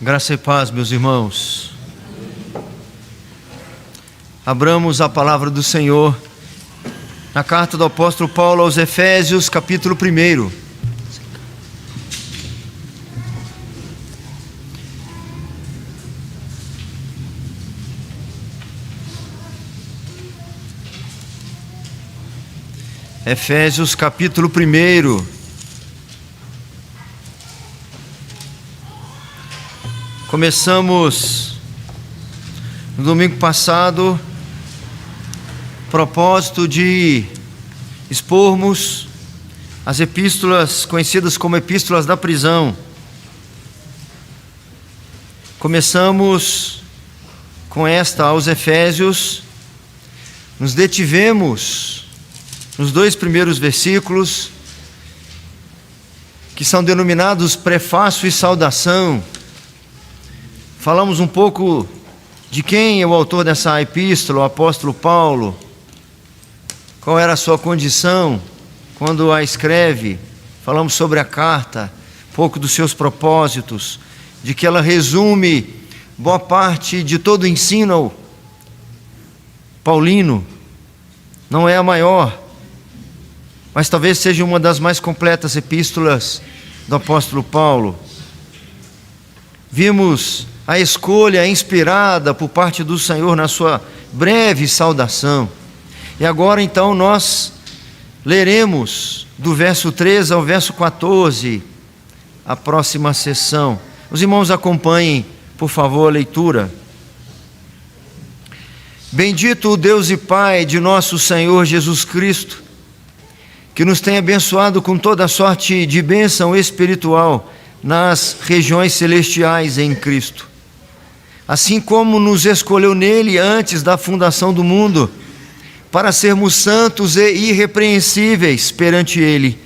Graça e paz, meus irmãos. Abramos a palavra do Senhor na carta do apóstolo Paulo aos Efésios, capítulo 1. Efésios, capítulo 1. Começamos no domingo passado o propósito de expormos as epístolas conhecidas como epístolas da prisão. Começamos com esta aos Efésios, nos detivemos nos 2 primeiros versículos, que são denominados prefácio e saudação. Falamos um pouco de quem é o autor dessa epístola, o apóstolo Paulo, qual era a sua condição quando a escreve. Falamos sobre a carta, um pouco dos seus propósitos, de que ela resume boa parte de todo o ensino paulino. Não é a maior, mas talvez seja uma das mais completas epístolas do apóstolo Paulo. Vimos a escolha inspirada por parte do Senhor na sua breve saudação. E agora então nós leremos do verso 13 ao verso 14, a próxima sessão. Os irmãos acompanhem, por favor, a leitura. Bendito o Deus e Pai de nosso Senhor Jesus Cristo, que nos tem abençoado com toda sorte de bênção espiritual nas regiões celestiais em Cristo. Assim como nos escolheu nele antes da fundação do mundo, para sermos santos e irrepreensíveis perante ele,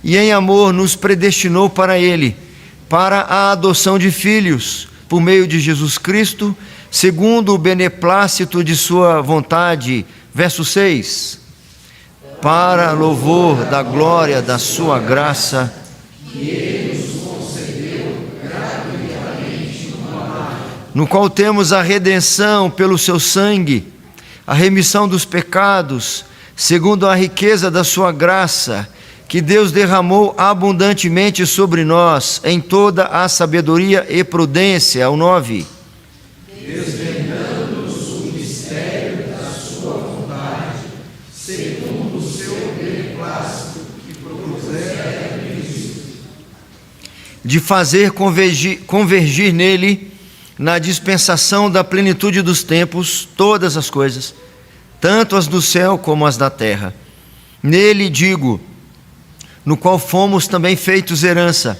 e em amor nos predestinou para ele, para a adoção de filhos, por meio de Jesus Cristo, segundo o beneplácito de sua vontade. Verso 6. Para louvor da glória da sua graça, que ele nos concedeu gratuitamente no amado, no qual temos a redenção pelo seu sangue, a remissão dos pecados, segundo a riqueza da sua graça, que Deus derramou abundantemente sobre nós, em toda a sabedoria e prudência. Ao 9. Desvendando-nos o mistério da sua vontade, segundo o seu beneplácito, que propusera em Cristo, de fazer convergir nele, na dispensação da plenitude dos tempos, todas as coisas, tanto as do céu como as da terra. Nele, digo, no qual fomos também feitos herança,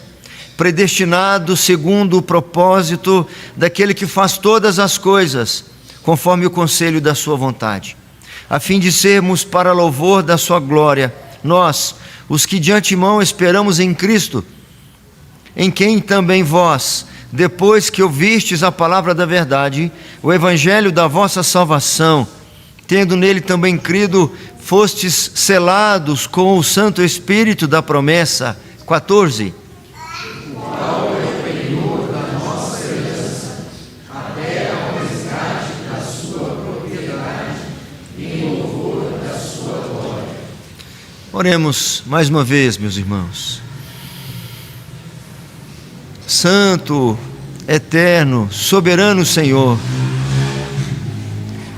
predestinados segundo o propósito daquele que faz todas as coisas, conforme o conselho da sua vontade, a fim de sermos para louvor da sua glória, nós, os que de antemão esperamos em Cristo, em quem também vós, depois que ouvistes a palavra da verdade, o evangelho da vossa salvação, tendo nele também crido, fostes selados com o Santo Espírito da promessa. 14. O qual é o penhor da nossa herança, até ao resgate da sua propriedade, em louvor da sua glória. Oremos mais uma vez, meus irmãos. Santo, eterno, soberano Senhor,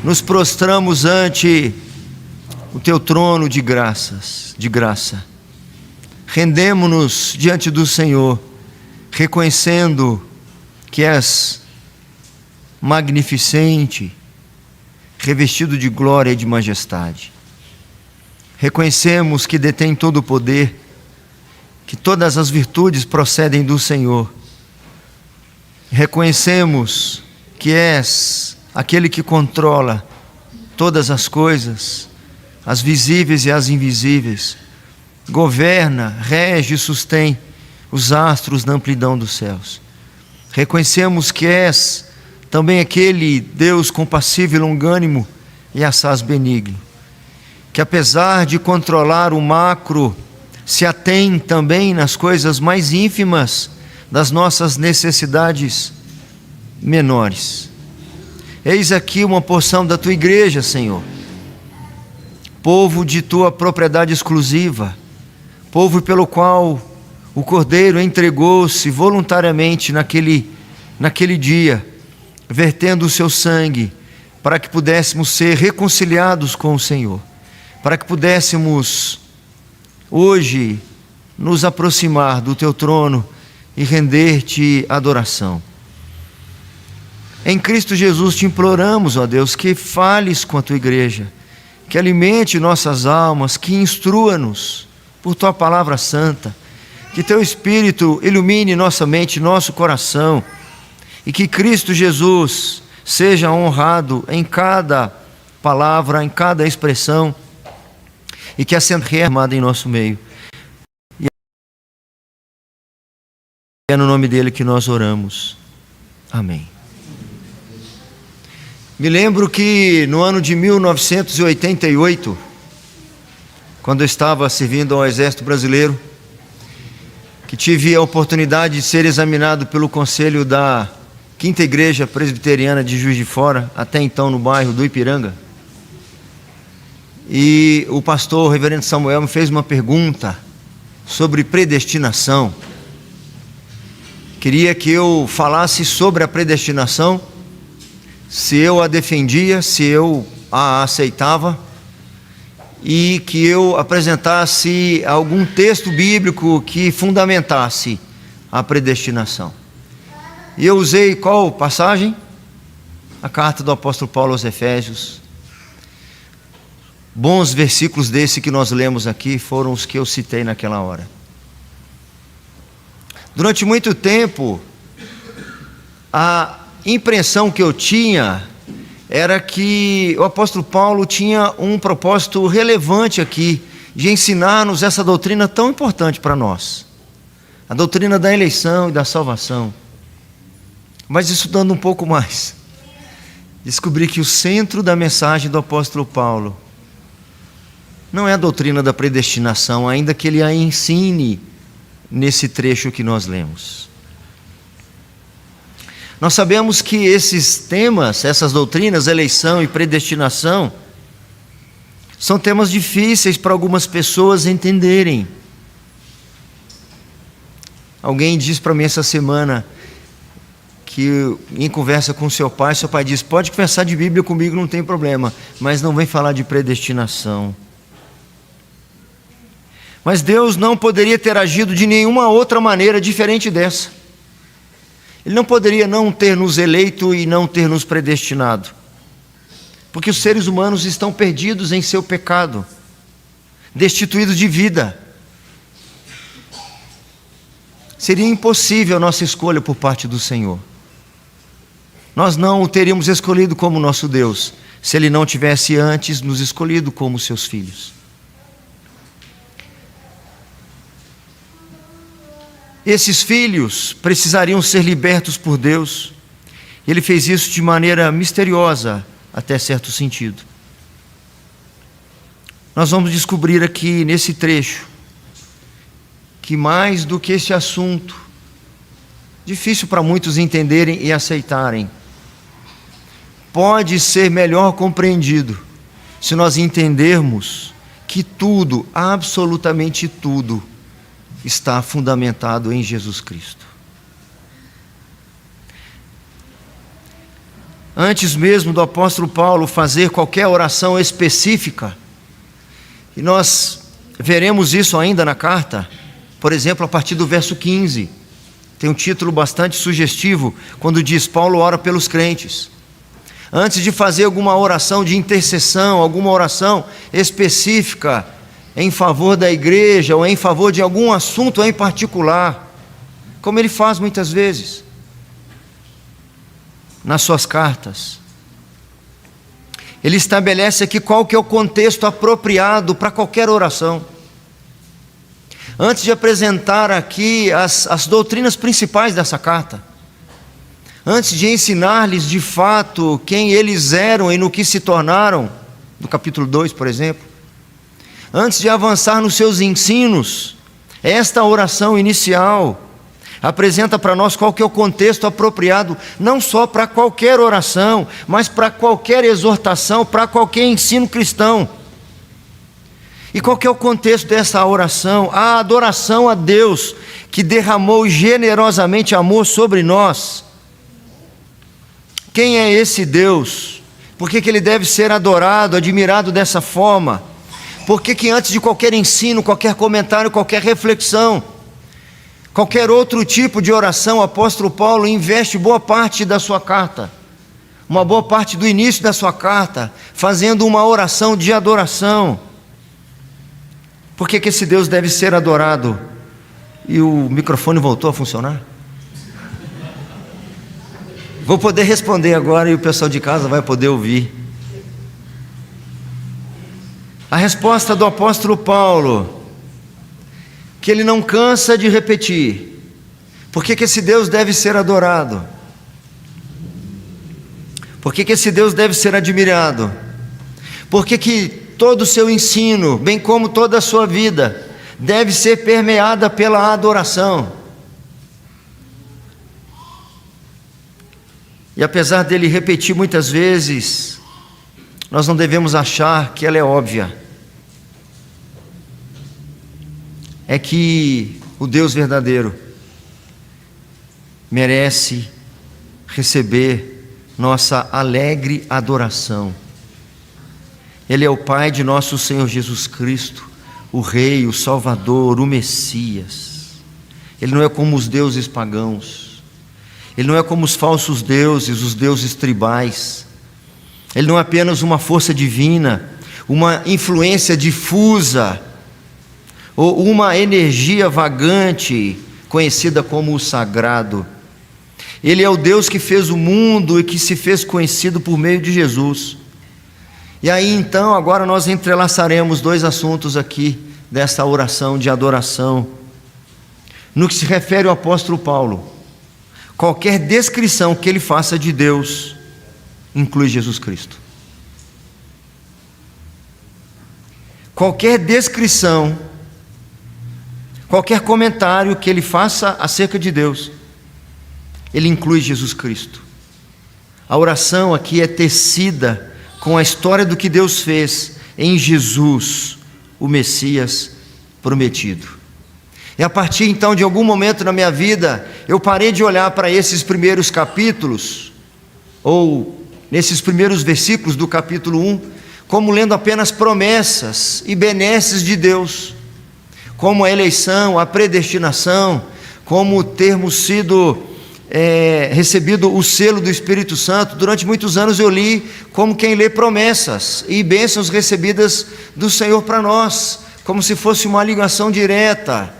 nos prostramos ante o teu trono de graças, de graça. Rendemo-nos diante do Senhor, reconhecendo que és magnificente, revestido de glória e de majestade. Reconhecemos que detém todo o poder, que todas as virtudes procedem do Senhor. Reconhecemos que és aquele que controla todas as coisas, as visíveis e as invisíveis, governa, rege e sustém os astros na amplidão dos céus. Reconhecemos que és também aquele Deus compassivo e longânimo e assaz benigno, que apesar de controlar o macro, se atém também nas coisas mais ínfimas das nossas necessidades menores. Eis aqui uma porção da tua igreja, Senhor, povo de tua propriedade exclusiva, povo pelo qual o Cordeiro entregou-se voluntariamente naquele dia, vertendo o seu sangue, para que pudéssemos ser reconciliados com o Senhor, para que pudéssemos hoje nos aproximar do teu trono e render-te adoração. Em Cristo Jesus te imploramos, ó Deus, que fales com a tua igreja, que alimente nossas almas, que instrua-nos por tua palavra santa, que teu Espírito ilumine nossa mente, nosso coração, e que Cristo Jesus seja honrado em cada palavra, em cada expressão, e que a Assembleia armada em nosso meio. E é no nome dele que nós oramos. Amém. Me lembro que no ano de 1988, quando eu estava servindo ao Exército Brasileiro, que tive a oportunidade de ser examinado pelo Conselho da Quinta Igreja Presbiteriana de Juiz de Fora, até então no bairro do Ipiranga, e o pastor, o reverendo Samuel, me fez uma pergunta sobre predestinação. Queria que eu falasse sobre a predestinação, se eu a defendia, se eu a aceitava, e que eu apresentasse algum texto bíblico que fundamentasse a predestinação. E eu usei qual passagem? A carta do apóstolo Paulo aos Efésios. Bons versículos desse que nós lemos aqui foram os que eu citei naquela hora. Durante muito tempo, a impressão que eu tinha era que o apóstolo Paulo tinha um propósito relevante aqui, de ensinar-nos essa doutrina tão importante para nós, a doutrina da eleição e da salvação. Mas estudando um pouco mais, descobri que o centro da mensagem do apóstolo Paulo não é a doutrina da predestinação, ainda que ele a ensine nesse trecho que nós lemos. Nós sabemos que esses temas, essas doutrinas, eleição e predestinação, são temas difíceis para algumas pessoas entenderem. Alguém disse para mim essa semana que em conversa com seu pai disse: pode conversar de Bíblia comigo, não tem problema, mas não vem falar de predestinação. Mas Deus não poderia ter agido de nenhuma outra maneira diferente dessa. Ele não poderia não ter nos eleito e não ter nos predestinado, porque os seres humanos estão perdidos em seu pecado, destituídos de vida. Seria impossível a nossa escolha por parte do Senhor. Nós não o teríamos escolhido como nosso Deus, se Ele não tivesse antes nos escolhido como seus filhos. Esses filhos precisariam ser libertos por Deus. Ele fez isso de maneira misteriosa, até certo sentido. Nós vamos descobrir aqui nesse trecho que mais do que esse assunto, difícil para muitos entenderem e aceitarem, pode ser melhor compreendido se nós entendermos que tudo, absolutamente tudo, está fundamentado em Jesus Cristo. Antes mesmo do apóstolo Paulo fazer qualquer oração específica, e nós veremos isso ainda na carta, por exemplo, a partir do verso 15, tem um título bastante sugestivo, quando diz: Paulo ora pelos crentes. Antes de fazer alguma oração de intercessão, alguma oração específica em favor da igreja ou em favor de algum assunto em particular, como ele faz muitas vezes nas suas cartas, ele estabelece aqui qual que é o contexto apropriado para qualquer oração. Antes de apresentar aqui as doutrinas principais dessa carta, antes de ensinar-lhes de fato quem eles eram e no que se tornaram, no capítulo 2, por exemplo, antes de avançar nos seus ensinos, esta oração inicial apresenta para nós qual que é o contexto apropriado, não só para qualquer oração, mas para qualquer exortação, para qualquer ensino cristão. E qual que é o contexto dessa oração? A adoração a Deus, que derramou generosamente amor sobre nós. Quem é esse Deus? Por que ele deve ser adorado, admirado dessa forma? Por que antes de qualquer ensino, qualquer comentário, qualquer reflexão, qualquer outro tipo de oração, o apóstolo Paulo investe boa parte da sua carta, uma boa parte do início da sua carta, fazendo uma oração de adoração? Por que esse Deus deve ser adorado? E o microfone voltou a funcionar? Vou poder responder agora e o pessoal de casa vai poder ouvir. A resposta do apóstolo Paulo, que ele não cansa de repetir. Por que esse Deus deve ser adorado? Por que esse Deus deve ser admirado? Por que todo o seu ensino, bem como toda a sua vida, deve ser permeada pela adoração? E apesar dele repetir muitas vezes, nós não devemos achar que ela é óbvia. É que o Deus verdadeiro merece receber nossa alegre adoração. Ele é o Pai de nosso Senhor Jesus Cristo, o Rei, o Salvador, o Messias. Ele não é como os deuses pagãos. Ele não é como os falsos deuses, os deuses tribais. Ele não é apenas uma força divina, uma influência difusa, ou uma energia vagante, conhecida como o sagrado. Ele é o Deus que fez o mundo e que se fez conhecido por meio de Jesus. E aí então, agora nós entrelaçaremos dois assuntos aqui, dessa oração de adoração. No que se refere ao apóstolo Paulo, qualquer descrição que ele faça de Deus, inclui Jesus Cristo. Qualquer descrição, qualquer comentário que ele faça acerca de Deus, ele inclui Jesus Cristo. A oração aqui é tecida com a história do que Deus fez em Jesus, o Messias prometido. E a partir então de algum momento na minha vida, eu parei de olhar para esses primeiros capítulos, ou nesses primeiros versículos do capítulo 1, como lendo apenas promessas e benesses de Deus, como a eleição, a predestinação, como termos sido recebido o selo do Espírito Santo. Durante muitos anos eu li como quem lê promessas e bênçãos recebidas do Senhor para nós, como se fosse uma ligação direta.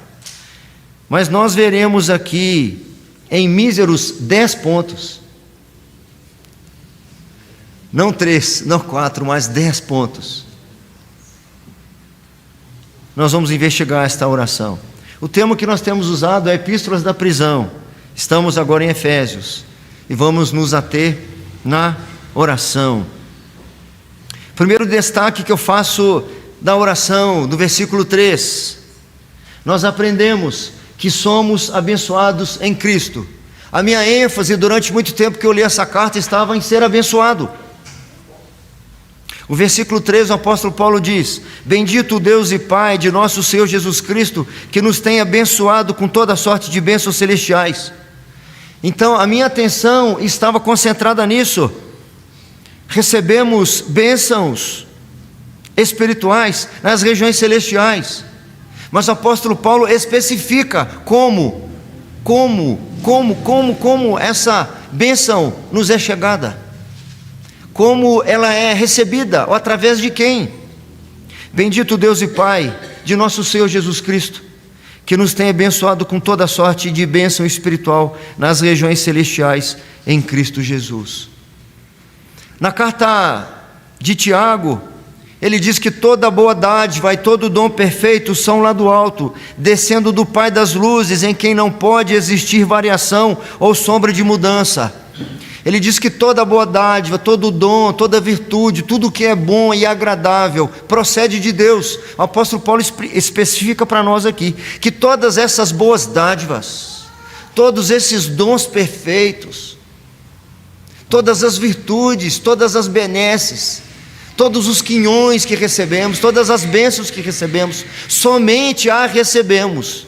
Mas nós veremos aqui, em míseros 10 pontos, não 3, não 4, mas 10 pontos, nós vamos investigar esta oração. O termo que nós temos usado é Epístolas da Prisão. Estamos agora em Efésios e vamos nos ater na oração. Primeiro destaque que eu faço da oração, do versículo 3, nós aprendemos que somos abençoados em Cristo. A minha ênfase durante muito tempo que eu li essa carta estava em ser abençoado. O versículo 3, o apóstolo Paulo diz: bendito o Deus e Pai de nosso Senhor Jesus Cristo, que nos tem abençoado com toda sorte de bênçãos celestiais. Então a minha atenção estava concentrada nisso. Recebemos bênçãos espirituais nas regiões celestiais. Mas o apóstolo Paulo especifica como essa bênção nos é chegada, como ela é recebida, ou através de quem? Bendito Deus e Pai de nosso Senhor Jesus Cristo, que nos tem abençoado com toda sorte de bênção espiritual nas regiões celestiais em Cristo Jesus. Na carta de Tiago, ele diz que toda boa dádiva e todo dom perfeito são lá do alto, descendo do Pai das luzes, em quem não pode existir variação ou sombra de mudança. Ele diz que toda boa dádiva, todo dom, toda virtude, tudo que é bom e agradável procede de Deus. O apóstolo Paulo especifica para nós aqui que todas essas boas dádivas, todos esses dons perfeitos, todas as virtudes, todas as benesses, todos os quinhões que recebemos, todas as bênçãos que recebemos, somente a recebemos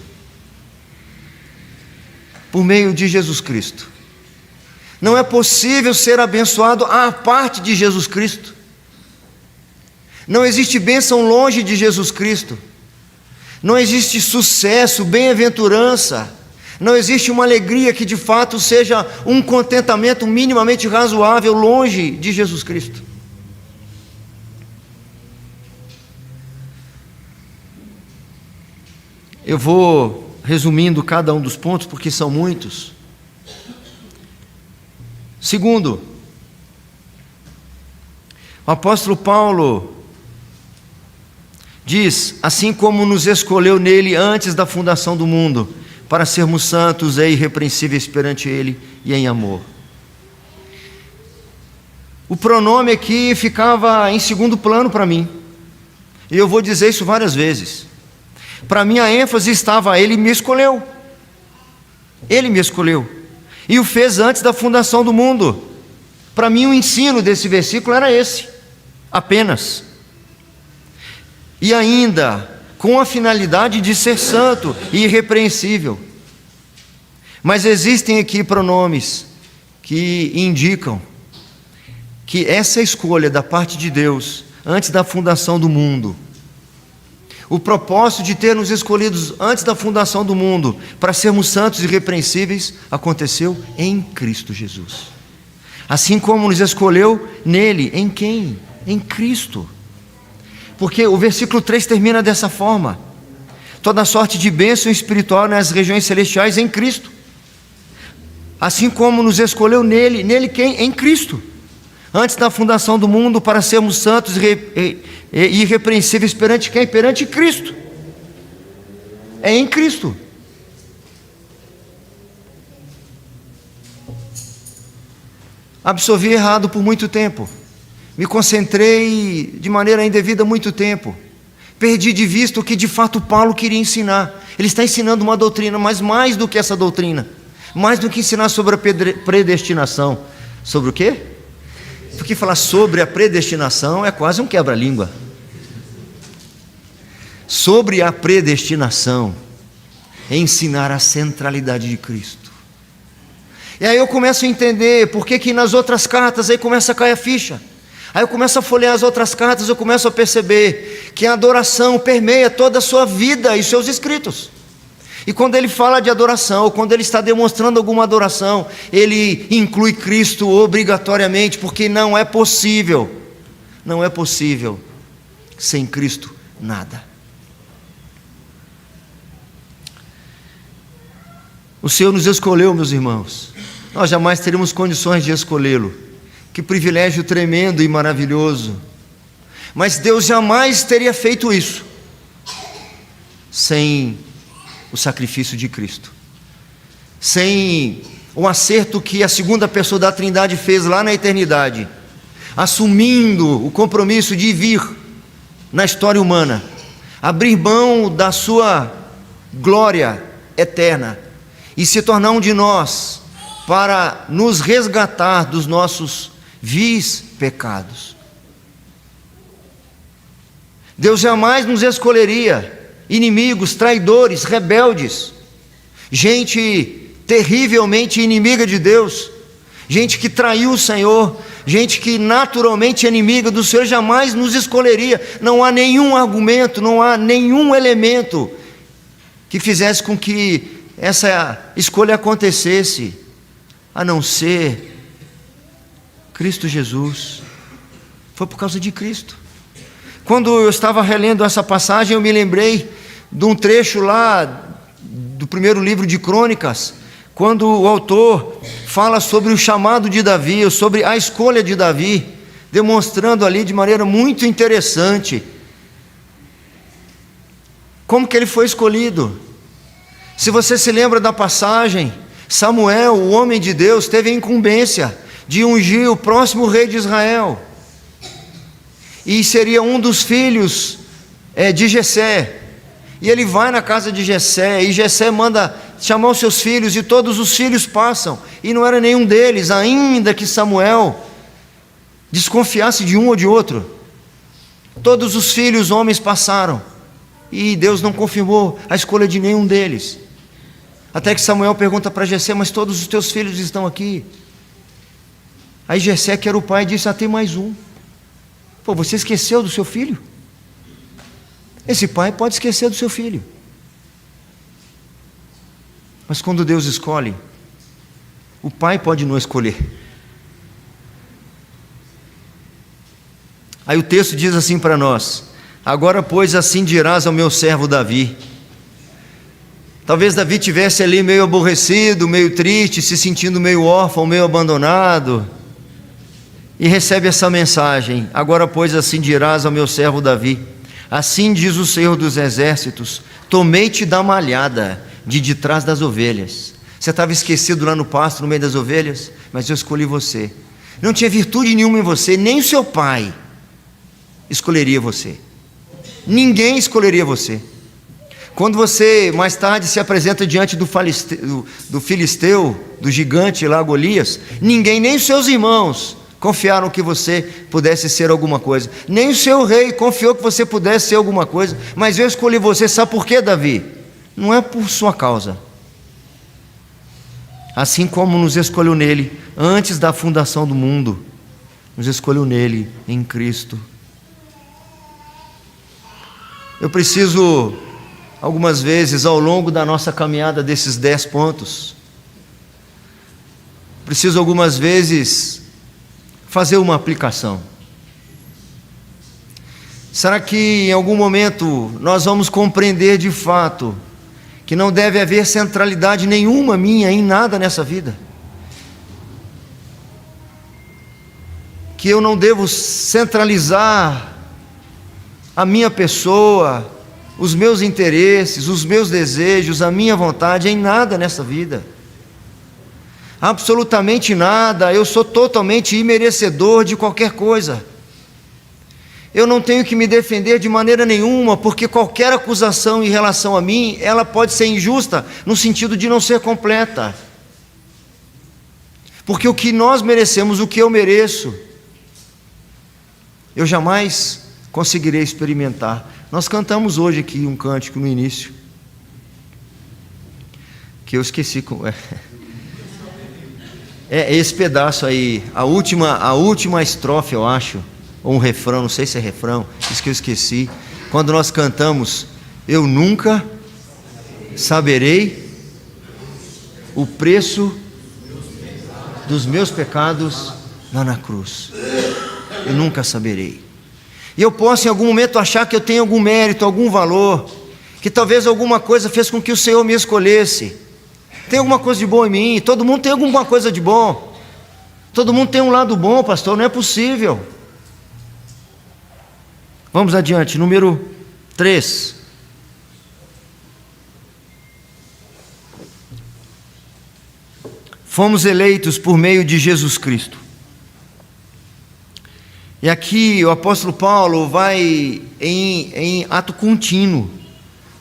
por meio de Jesus Cristo. Não é possível ser abençoado à parte de Jesus Cristo. Não existe bênção longe de Jesus Cristo. Não existe sucesso, bem-aventurança. Não existe uma alegria que de fato seja um contentamento minimamente razoável longe de Jesus Cristo. Eu vou resumindo cada um dos pontos, porque são muitos. Segundo, o apóstolo Paulo diz: assim como nos escolheu nele antes da fundação do mundo, para sermos santos e irrepreensíveis perante ele e em amor. O pronome aqui ficava em segundo plano para mim, e eu vou dizer isso várias vezes. Para mim a ênfase estava: ele me escolheu. Ele me escolheu e o fez antes da fundação do mundo. Para mim o ensino desse versículo era esse, apenas. E ainda com a finalidade de ser santo e irrepreensível. Mas existem aqui pronomes que indicam que essa escolha da parte de Deus antes da fundação do mundo, o propósito de ter nos escolhidos antes da fundação do mundo para sermos santos e irrepreensíveis, aconteceu em Cristo Jesus. Assim como nos escolheu nele. Em quem? Em Cristo. Porque o versículo 3 termina dessa forma: toda sorte de bênção espiritual nas regiões celestiais em Cristo. Assim como nos escolheu nele. Nele quem? Em Cristo. Antes da fundação do mundo, para sermos santos e irrepreensíveis perante quem? Perante Cristo. É em Cristo. Absorvi errado por muito tempo. Me concentrei de maneira indevida muito tempo. Perdi de vista o que de fato Paulo queria ensinar. Ele está ensinando uma doutrina, mas mais do que essa doutrina. Mais do que ensinar sobre a predestinação. Sobre o quê? Porque falar sobre a predestinação é quase um quebra-língua. Sobre a predestinação é ensinar a centralidade de Cristo. E aí eu começo a entender por que nas outras cartas aí começa a cair a ficha. Aí eu começo a folhear as outras cartas, eu começo a perceber que a adoração permeia toda a sua vida e seus escritos. E quando ele fala de adoração, ou quando ele está demonstrando alguma adoração, ele inclui Cristo obrigatoriamente, porque não é possível sem Cristo nada. O Senhor nos escolheu, meus irmãos. Nós jamais teríamos condições de escolhê-lo. Que privilégio tremendo e maravilhoso. Mas Deus jamais teria feito isso sem o sacrifício de Cristo, sem o acerto que a segunda pessoa da Trindade fez lá na eternidade, assumindo o compromisso de vir na história humana, abrir mão da sua glória eterna e se tornar um de nós, para nos resgatar dos nossos vis pecados. Deus jamais nos escolheria inimigos, traidores, rebeldes, gente terrivelmente inimiga de Deus, gente que traiu o Senhor, gente que naturalmente é inimiga do Senhor, jamais nos escolheria. Não há nenhum argumento, não há nenhum elemento que fizesse com que essa escolha acontecesse, a não ser Cristo Jesus. Foi por causa de Cristo. Quando eu estava relendo essa passagem, eu me lembrei de um trecho lá do primeiro livro de Crônicas, quando o autor fala sobre o chamado de Davi, sobre a escolha de Davi, demonstrando ali de maneira muito interessante como que ele foi escolhido. Se você se lembra da passagem, Samuel, o homem de Deus, teve a incumbência de ungir o próximo rei de Israel, e seria um dos filhos de Jessé. E ele vai na casa de Jessé, e Jessé manda chamar os seus filhos, e todos os filhos passam, e não era nenhum deles, ainda que Samuel desconfiasse de um ou de outro. Todos os filhos homens passaram, e Deus não confirmou a escolha de nenhum deles. Até que Samuel pergunta para Jessé: mas todos os teus filhos estão aqui? Aí Jessé, que era o pai, disse: tem mais um. Pô, você esqueceu do seu filho? Esse pai pode esquecer do seu filho. Mas quando Deus escolhe, o pai pode não escolher. Aí o texto diz assim para nós: agora, pois, assim dirás ao meu servo Davi. Talvez Davi tivesse ali meio aborrecido, meio triste, se sentindo meio órfão, meio abandonado, e recebe essa mensagem: agora, pois, assim dirás ao meu servo Davi: assim diz o Senhor dos Exércitos, tomei-te da malhada de trás das ovelhas. Você estava esquecido lá no pasto, no meio das ovelhas, mas eu escolhi você. Não tinha virtude nenhuma em você, nem o seu pai escolheria você. Ninguém escolheria você. Quando você mais tarde se apresenta diante do filisteu, do gigante lá, Golias, ninguém, nem os seus irmãos, confiaram que você pudesse ser alguma coisa. Nem o seu rei confiou que você pudesse ser alguma coisa. Mas eu escolhi você, sabe por quê, Davi? Não é por sua causa. Assim como nos escolheu nele antes da fundação do mundo, nos escolheu nele, em Cristo. Eu preciso, algumas vezes, ao longo da nossa caminhada desses 10 pontos, preciso algumas vezes fazer uma aplicação. Será que em algum momento nós vamos compreender de fato que não deve haver centralidade nenhuma minha em nada nessa vida? Que eu não devo centralizar a minha pessoa, os meus interesses, os meus desejos, a minha vontade em nada nessa vida? Absolutamente nada. Eu sou totalmente imerecedor de qualquer coisa. Eu não tenho que me defender de maneira nenhuma, porque qualquer acusação em relação a mim, ela pode ser injusta, no sentido de não ser completa. Porque o que nós merecemos, o que eu mereço, eu jamais conseguirei experimentar. Nós cantamos hoje aqui um cântico no início, que eu esqueci. É esse pedaço aí, a última estrofe, eu acho, ou um refrão, não sei se é refrão, isso que eu esqueci. Quando nós cantamos: eu nunca saberei o preço dos meus pecados lá na cruz. Eu nunca saberei. E eu posso em algum momento achar que eu tenho algum mérito, algum valor, que talvez alguma coisa fez com que o Senhor me escolhesse. Tem alguma coisa de bom em mim? Todo mundo tem alguma coisa de bom. Todo mundo tem um lado bom, pastor, não é possível. Vamos adiante, número 3. Fomos eleitos por meio de Jesus Cristo. E aqui o apóstolo Paulo vai em ato contínuo.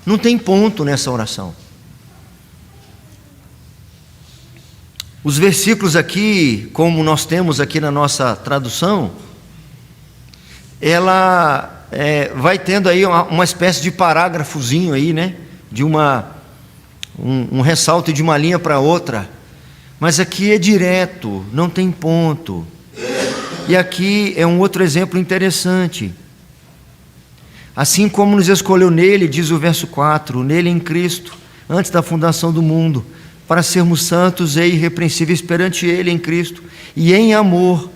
Não tem ponto nessa oração. Os versículos aqui, como nós temos aqui na nossa tradução, ela vai tendo aí uma espécie de parágrafozinho aí, né? De um ressalto de uma linha para outra. Mas aqui é direto, não tem ponto. E aqui é um outro exemplo interessante. Assim como nos escolheu nele, diz o verso 4, nele em Cristo, antes da fundação do mundo, para sermos santos e irrepreensíveis perante ele em Cristo, e em amor,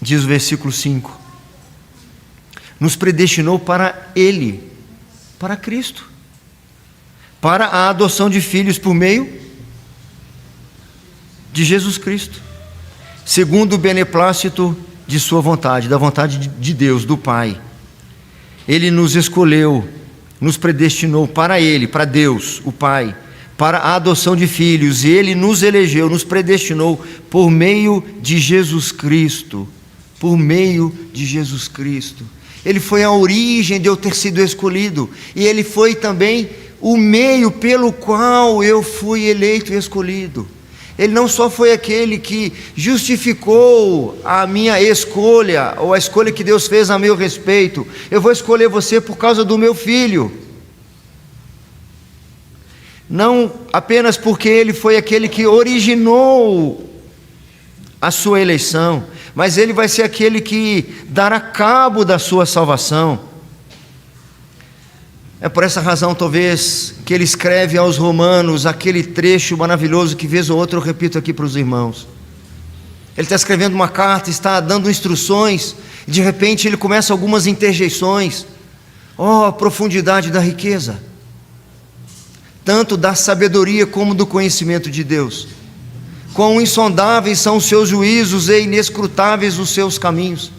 diz o versículo 5, nos predestinou para ele, para Cristo, para a adoção de filhos por meio de Jesus Cristo, segundo o beneplácito de sua vontade, da vontade de Deus, do Pai. Ele nos escolheu, nos predestinou para ele, para Deus, o Pai, para a adoção de filhos, e ele nos elegeu, nos predestinou por meio de Jesus Cristo, por meio de Jesus Cristo. Ele foi a origem de eu ter sido escolhido, e ele foi também o meio pelo qual eu fui eleito e escolhido. Ele não só foi aquele que justificou a minha escolha, ou a escolha que Deus fez a meu respeito. Eu vou escolher você por causa do meu filho. Não apenas porque ele foi aquele que originou a sua eleição, mas ele vai ser aquele que dará cabo da sua salvação. É por essa razão, talvez, que ele escreve aos Romanos aquele trecho maravilhoso que vez ou outra eu repito aqui para os irmãos. Ele está escrevendo uma carta, está dando instruções, e de repente ele começa algumas interjeições. Oh, a profundidade da riqueza, tanto da sabedoria como do conhecimento de Deus. Quão insondáveis são os seus juízos e inescrutáveis os seus caminhos.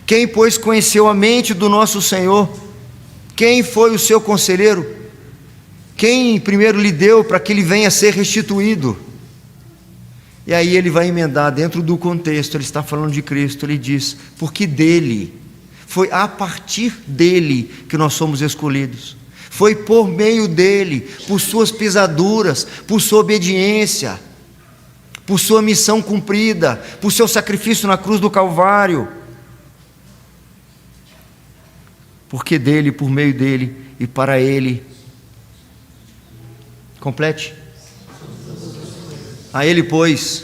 Quem, pois, conheceu a mente do nosso Senhor? Quem foi o seu conselheiro? Quem primeiro lhe deu para que ele venha a ser restituído? E aí ele vai emendar dentro do contexto, ele está falando de Cristo, ele diz, porque dele, foi a partir dele que nós somos escolhidos. Foi por meio dele, por suas pisaduras, por sua obediência, por sua missão cumprida, por seu sacrifício na cruz do Calvário. Porque dele, por meio dele e para ele. Complete. A ele, pois,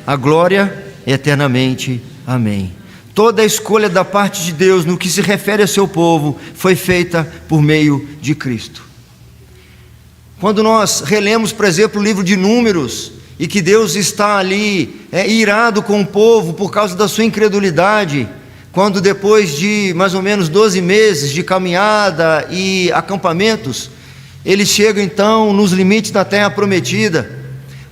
a glória eternamente. Amém. Toda a escolha da parte de Deus no que se refere a seu povo foi feita por meio de Cristo. Quando nós relemos, por exemplo, o livro de Números, e que Deus está ali irado com o povo por causa da sua incredulidade, quando depois de mais ou menos 12 meses de caminhada e acampamentos, eles chegam então nos limites da terra prometida,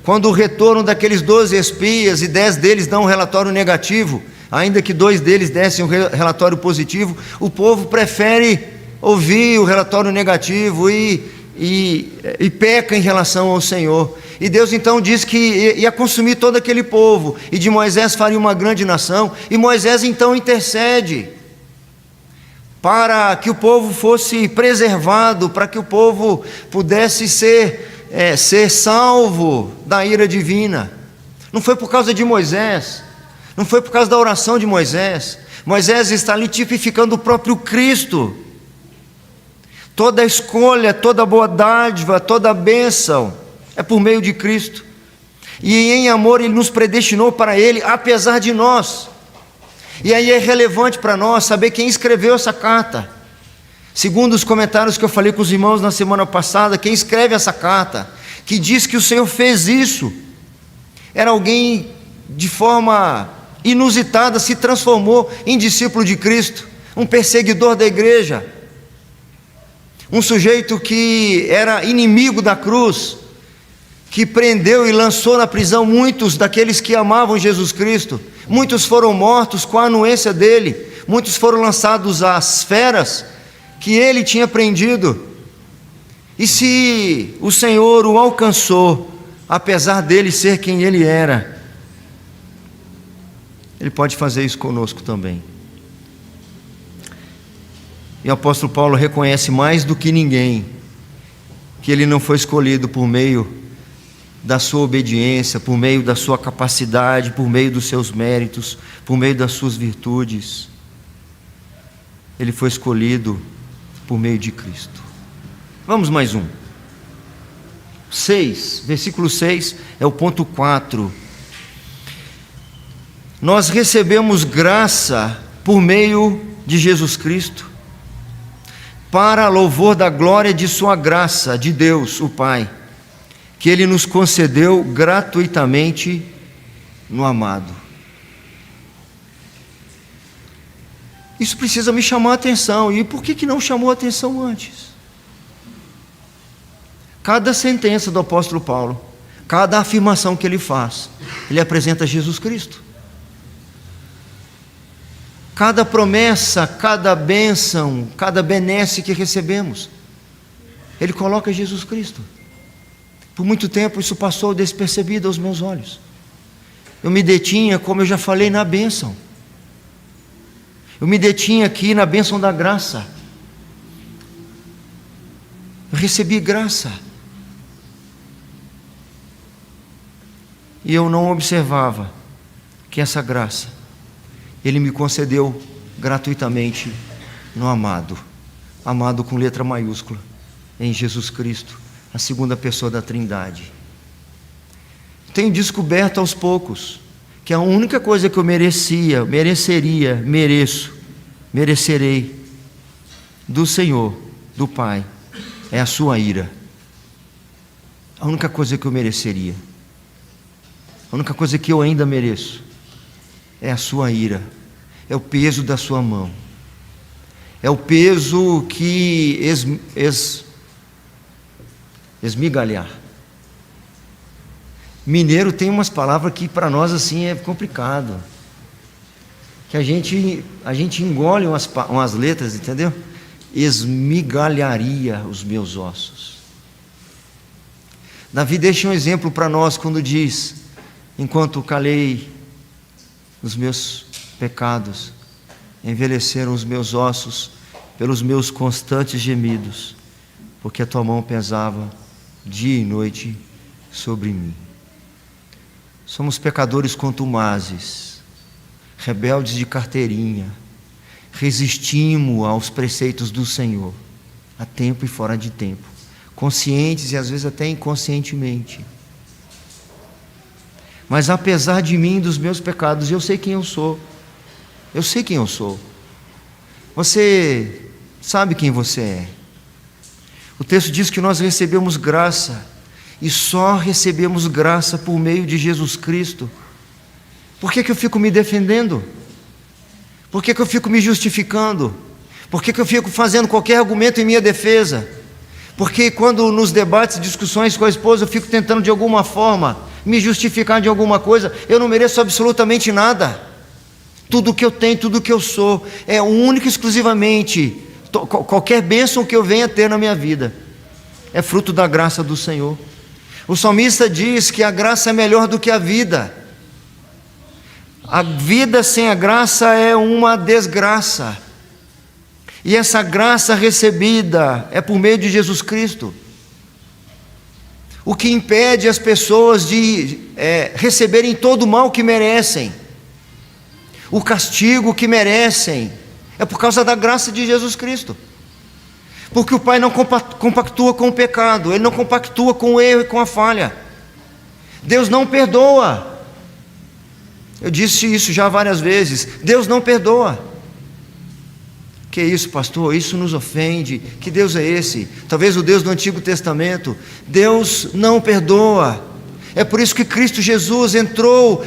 quando o retorno daqueles 12 espias e 10 deles dão um relatório negativo, ainda que 2 deles dessem um relatório positivo, o povo prefere ouvir o relatório negativo e peca em relação ao Senhor. E Deus então disse que ia consumir todo aquele povo, e de Moisés faria uma grande nação, e Moisés então intercede para que o povo fosse preservado, para que o povo pudesse ser salvo da ira divina. Não foi por causa de Moisés, não foi por causa da oração de Moisés. Moisés está ali tipificando o próprio Cristo. Toda a escolha, toda a boa dádiva, toda a bênção é por meio de Cristo. E em amor Ele nos predestinou para Ele, apesar de nós. E aí é relevante para nós saber quem escreveu essa carta. Segundo os comentários que eu falei com os irmãos na semana passada, quem escreve essa carta, que diz que o Senhor fez isso, era alguém de forma inusitada, se transformou em discípulo de Cristo, um perseguidor da igreja, um sujeito que era inimigo da cruz, que prendeu e lançou na prisão muitos daqueles que amavam Jesus Cristo. Muitos foram mortos com a anuência dele, muitos foram lançados às feras que ele tinha prendido. E se o Senhor o alcançou, apesar dele ser quem ele era, Ele pode fazer isso conosco também. E o apóstolo Paulo reconhece mais do que ninguém que ele não foi escolhido por meio da sua obediência, por meio da sua capacidade, por meio dos seus méritos, por meio das suas virtudes. Ele foi escolhido por meio de Cristo. Vamos mais um. 6, versículo 6 é o ponto 4. Nós recebemos graça por meio de Jesus Cristo, para louvor da glória de sua graça, de Deus, o Pai, que Ele nos concedeu gratuitamente no amado. Isso precisa me chamar a atenção. E por que não chamou a atenção antes? Cada sentença do apóstolo Paulo, cada afirmação que ele faz, ele apresenta Jesus Cristo. Cada promessa, cada bênção, cada benesse que recebemos, ele coloca Jesus Cristo. Por muito tempo isso passou despercebido aos meus olhos. Eu me detinha, como eu já falei, na bênção. Eu me detinha aqui na bênção da graça. Eu recebi graça. E eu não observava que essa graça Ele me concedeu gratuitamente no amado. Amado com letra maiúscula, em Jesus Cristo, a segunda pessoa da Trindade. Tenho descoberto aos poucos que a única coisa que eu merecerei do Senhor, do Pai, é a sua ira. A única coisa que eu mereceria, a única coisa que eu ainda mereço, é a sua ira, é o peso da sua mão, é o peso que esmigalhar. Mineiro tem umas palavras que para nós assim é complicado, que a gente engole umas letras, entendeu? Esmigalharia os meus ossos. Davi deixa um exemplo para nós quando diz: enquanto calei os meus pecados, envelheceram os meus ossos pelos meus constantes gemidos, porque a tua mão pesava dia e noite sobre mim. Somos pecadores contumazes, rebeldes de carteirinha, resistimos aos preceitos do Senhor, a tempo e fora de tempo, conscientes e às vezes até inconscientemente. Mas apesar de mim, dos meus pecados, eu sei quem eu sou. Eu sei quem eu sou. Você sabe quem você é. O texto diz que nós recebemos graça, e só recebemos graça por meio de Jesus Cristo. Por que eu fico me defendendo? Por que eu fico me justificando? Por que eu fico fazendo qualquer argumento em minha defesa? Porque quando nos debates, discussões com a esposa, eu fico tentando de alguma forma me justificar de alguma coisa, eu não mereço absolutamente nada. Tudo que eu tenho, tudo que eu sou, é único e exclusivamente, qualquer bênção que eu venha ter na minha vida, é fruto da graça do Senhor. O salmista diz que a graça é melhor do que a vida. A vida sem a graça é uma desgraça. E essa graça recebida é por meio de Jesus Cristo. O que impede as pessoas de receberem todo o mal que merecem, o castigo que merecem, é por causa da graça de Jesus Cristo. Porque o Pai não compactua com o pecado, Ele não compactua com o erro e com a falha. Deus não perdoa. Eu disse isso já várias vezes. Deus não perdoa. Que isso, pastor? Isso nos ofende. Que Deus é esse? Talvez o Deus do Antigo Testamento. Deus não perdoa. É por isso que Cristo Jesus entrou,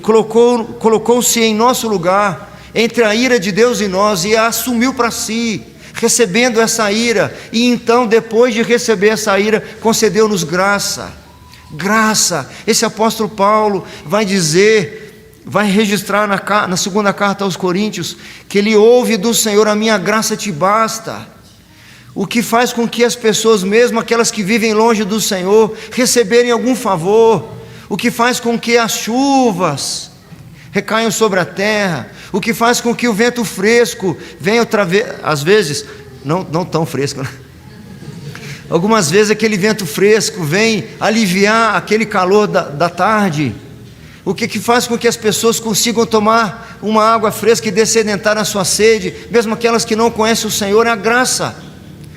colocou-se em nosso lugar, entre a ira de Deus e nós, e a assumiu para si, recebendo essa ira, e então, depois de receber essa ira, concedeu-nos graça. Graça. Esse apóstolo Paulo vai dizer, vai registrar na segunda carta aos Coríntios, que ele ouve do Senhor: a minha graça te basta. O que faz com que as pessoas, mesmo aquelas que vivem longe do Senhor, receberem algum favor, o que faz com que as chuvas recaiam sobre a terra, o que faz com que o vento fresco venha outra vez, às vezes, não tão fresco, né? Algumas vezes aquele vento fresco vem aliviar aquele calor da tarde. O que faz com que as pessoas consigam tomar uma água fresca e descedentar na sua sede, mesmo aquelas que não conhecem o Senhor, é a graça.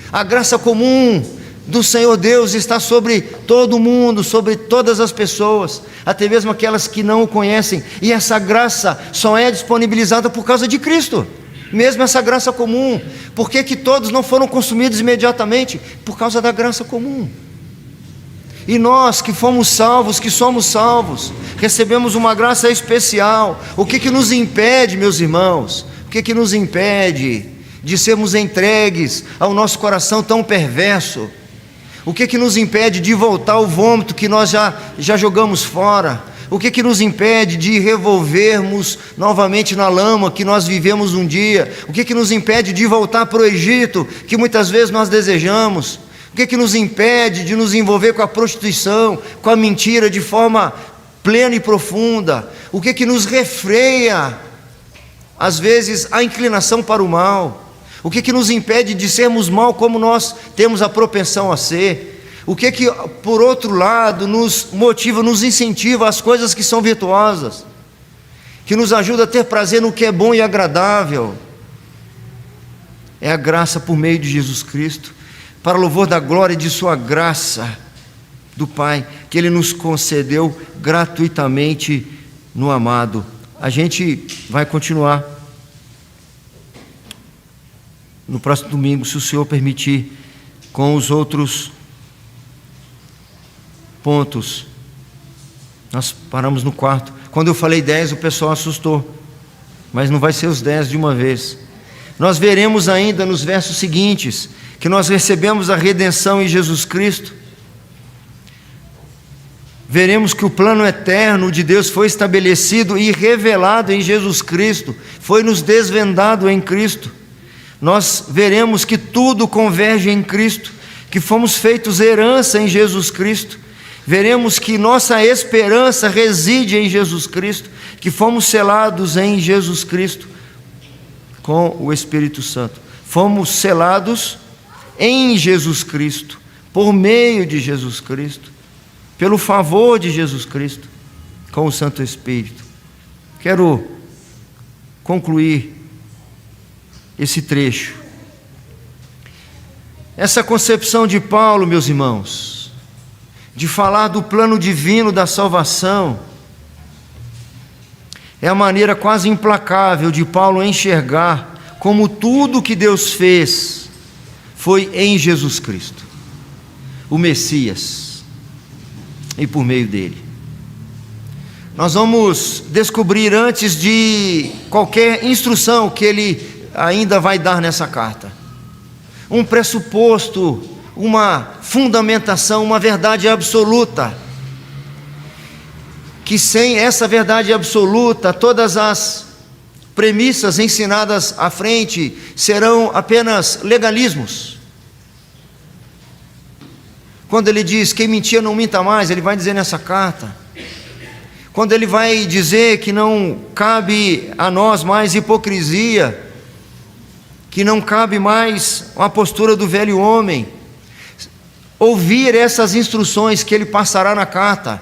A graça comum do Senhor Deus está sobre todo mundo, sobre todas as pessoas, até mesmo aquelas que não o conhecem, e essa graça só é disponibilizada por causa de Cristo. Mesmo essa graça comum, por que todos não foram consumidos imediatamente? Por causa da graça comum. E nós que fomos salvos, que somos salvos, recebemos uma graça especial. O que nos impede, meus irmãos? O que nos impede de sermos entregues ao nosso coração tão perverso? O que nos impede de voltar ao vômito que nós já jogamos fora? O que nos impede de revolvermos novamente na lama que nós vivemos um dia? O que nos impede de voltar para o Egito, que muitas vezes nós desejamos? O que nos impede de nos envolver com a prostituição, com a mentira de forma plena e profunda? O que nos refreia, às vezes, a inclinação para o mal? O que nos impede de sermos mal como nós temos a propensão a ser? O que por outro lado, nos motiva, nos incentiva às coisas que são virtuosas, que nos ajuda a ter prazer no que é bom e agradável? É a graça por meio de Jesus Cristo, para louvor da glória de sua graça, do Pai, que Ele nos concedeu gratuitamente no amado. A gente vai continuar no próximo domingo, se o Senhor permitir, com os outros pontos. Nós paramos no 4. Quando eu falei 10, o pessoal assustou, mas não vai ser os 10 de uma vez. Nós veremos ainda nos versos seguintes que nós recebemos a redenção em Jesus Cristo. Veremos que o plano eterno de Deus foi estabelecido e revelado em Jesus Cristo, foi nos desvendado em Cristo. Nós veremos que tudo converge em Cristo, que fomos feitos herança em Jesus Cristo. Veremos que nossa esperança reside em Jesus Cristo, que fomos selados em Jesus Cristo com o Espírito Santo. Fomos selados em Jesus Cristo, por meio de Jesus Cristo, pelo favor de Jesus Cristo, com o Santo Espírito. Quero concluir esse trecho. Essa concepção de Paulo, meus irmãos, de falar do plano divino da salvação, é a maneira quase implacável de Paulo enxergar como tudo que Deus fez foi em Jesus Cristo, o Messias, e por meio dele. Nós vamos descobrir, antes de qualquer instrução que ele ainda vai dar nessa carta, um pressuposto, uma fundamentação, uma verdade absoluta, que sem essa verdade absoluta, todas as premissas ensinadas à frente serão apenas legalismos. Quando ele diz, quem mentia não minta mais, ele vai dizer nessa carta. Quando ele vai dizer que não cabe a nós mais hipocrisia, que não cabe mais uma postura do velho homem, ouvir essas instruções que ele passará na carta,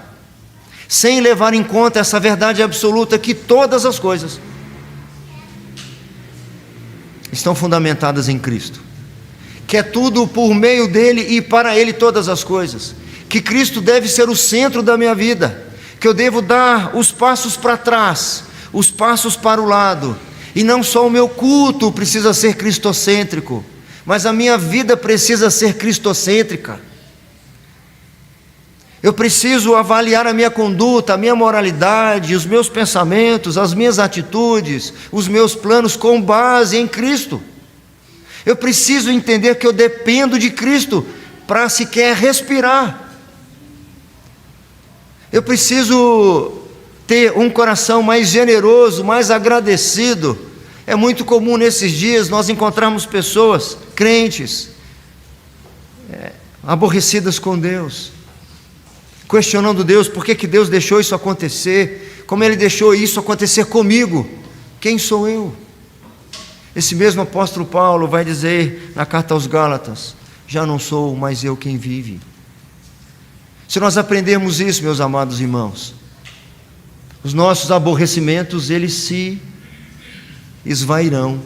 sem levar em conta essa verdade absoluta que todas as coisas estão fundamentadas em Cristo, que é tudo por meio dele e para ele todas as coisas, que Cristo deve ser o centro da minha vida, que eu devo dar os passos para trás, os passos para o lado, e não só o meu culto precisa ser cristocêntrico, mas a minha vida precisa ser cristocêntrica. Eu preciso avaliar a minha conduta, a minha moralidade, os meus pensamentos, as minhas atitudes, os meus planos com base em Cristo. Eu preciso entender que eu dependo de Cristo para sequer respirar. Eu preciso ter um coração mais generoso, mais agradecido. É muito comum nesses dias nós encontrarmos pessoas, crentes, aborrecidas com Deus, questionando Deus, por que Deus deixou isso acontecer, como Ele deixou isso acontecer comigo, quem sou eu? Esse mesmo apóstolo Paulo vai dizer na carta aos Gálatas, já não sou mais eu quem vive. Se nós aprendermos isso, meus amados irmãos, os nossos aborrecimentos, eles se esvairão,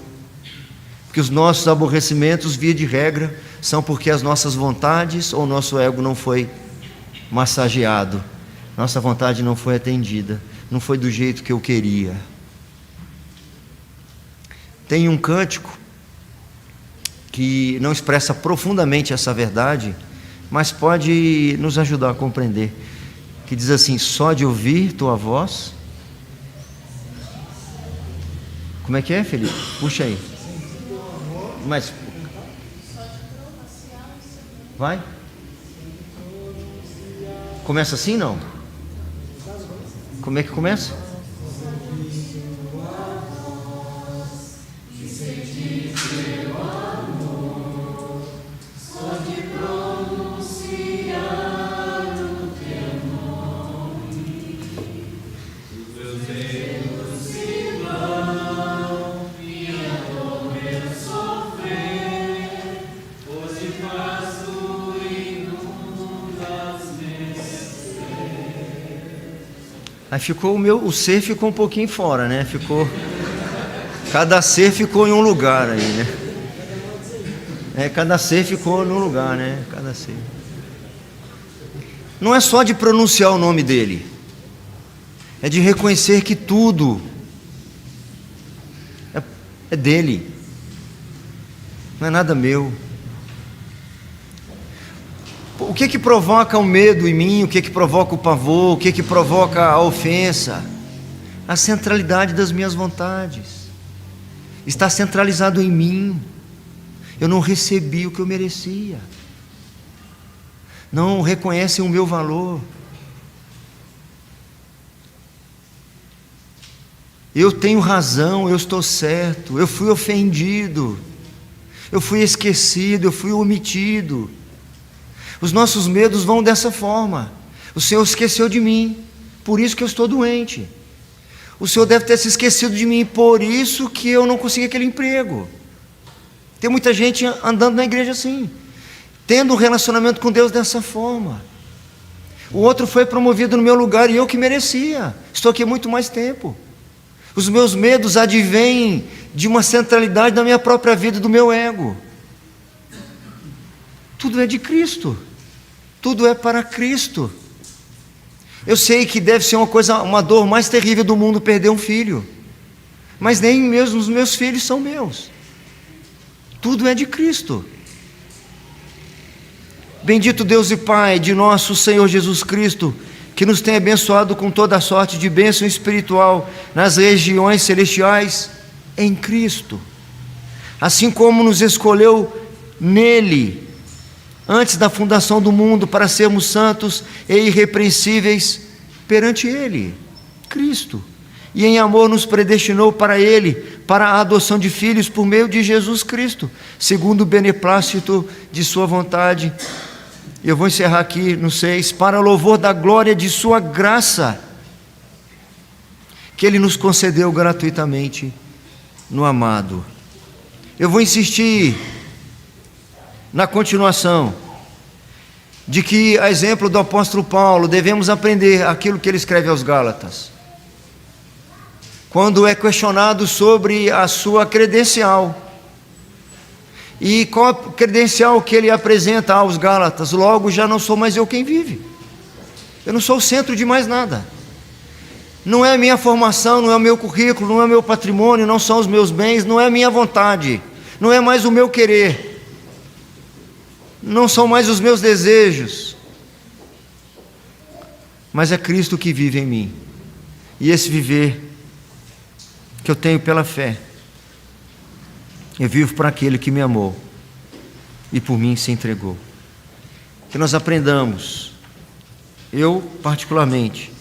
porque os nossos aborrecimentos, via de regra, são porque as nossas vontades ou nosso ego não foi massageado, nossa vontade não foi atendida, não foi do jeito que eu queria. Tem um cântico que não expressa profundamente essa verdade, mas pode nos ajudar a compreender, que diz assim, só de ouvir tua voz. Como é que é, Felipe? Puxa aí. Mas vai. Começa assim, não? Como é que começa? Aí ficou o ser ficou um pouquinho fora, né? Cada ser ficou em um lugar aí, né? Cada ser ficou num lugar, né? Cada ser. Não é só de pronunciar o nome dele, é de reconhecer que tudo é dele, não é nada meu. O que provoca o medo em mim? O que provoca o pavor? O que provoca a ofensa? A centralidade das minhas vontades está centralizado em mim. Eu não recebi o que eu merecia, não reconhecem o meu valor. Eu tenho razão, eu estou certo, eu fui ofendido, eu fui esquecido, eu fui omitido. Os nossos medos vão dessa forma. O Senhor esqueceu de mim, por isso que eu estou doente. O Senhor deve ter se esquecido de mim, por isso que eu não consegui aquele emprego. Tem muita gente andando na igreja assim, tendo um relacionamento com Deus dessa forma. O outro foi promovido no meu lugar e eu que merecia. Estou aqui há muito mais tempo. Os meus medos advêm de uma centralidade da minha própria vida e do meu ego. Tudo é de Cristo, tudo é para Cristo. Eu sei que deve ser uma dor mais terrível do mundo perder um filho, mas nem mesmo os meus filhos são meus. Tudo é de Cristo. Bendito Deus e Pai de nosso Senhor Jesus Cristo, que nos tem abençoado com toda a sorte de bênção espiritual nas regiões celestiais em Cristo, assim como nos escolheu nele antes da fundação do mundo para sermos santos e irrepreensíveis perante ele, Cristo, e em amor nos predestinou para ele, para a adoção de filhos por meio de Jesus Cristo, segundo o beneplácito de sua vontade. Eu vou encerrar aqui no 6, para louvor da glória de sua graça, que ele nos concedeu gratuitamente no amado. Eu vou insistir na continuação, de que, a exemplo do apóstolo Paulo, devemos aprender aquilo que ele escreve aos Gálatas, quando é questionado sobre a sua credencial. E qual a credencial que ele apresenta aos Gálatas? Logo, já não sou mais eu quem vive, eu não sou o centro de mais nada. Não é a minha formação, não é o meu currículo, não é o meu patrimônio, não são os meus bens, não é a minha vontade, não é mais o meu querer, não são mais os meus desejos, mas é Cristo que vive em mim. E esse viver que eu tenho pela fé, eu vivo para aquele que me amou e por mim se entregou. Que nós aprendamos, eu particularmente,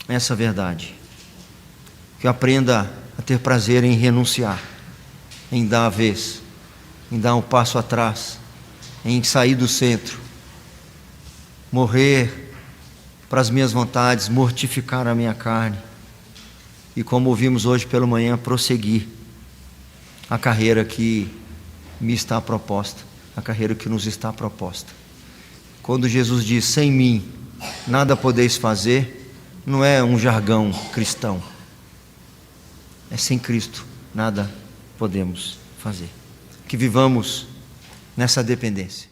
essa verdade, que eu aprenda a ter prazer em renunciar, em dar a vez, em dar um passo atrás, em sair do centro, morrer para as minhas vontades, mortificar a minha carne, e como ouvimos hoje pela manhã, prosseguir a carreira que me está proposta, a carreira que nos está proposta. Quando Jesus diz, sem mim nada podeis fazer, não é um jargão cristão, é sem Cristo nada podemos fazer. Que vivamos nessa dependência.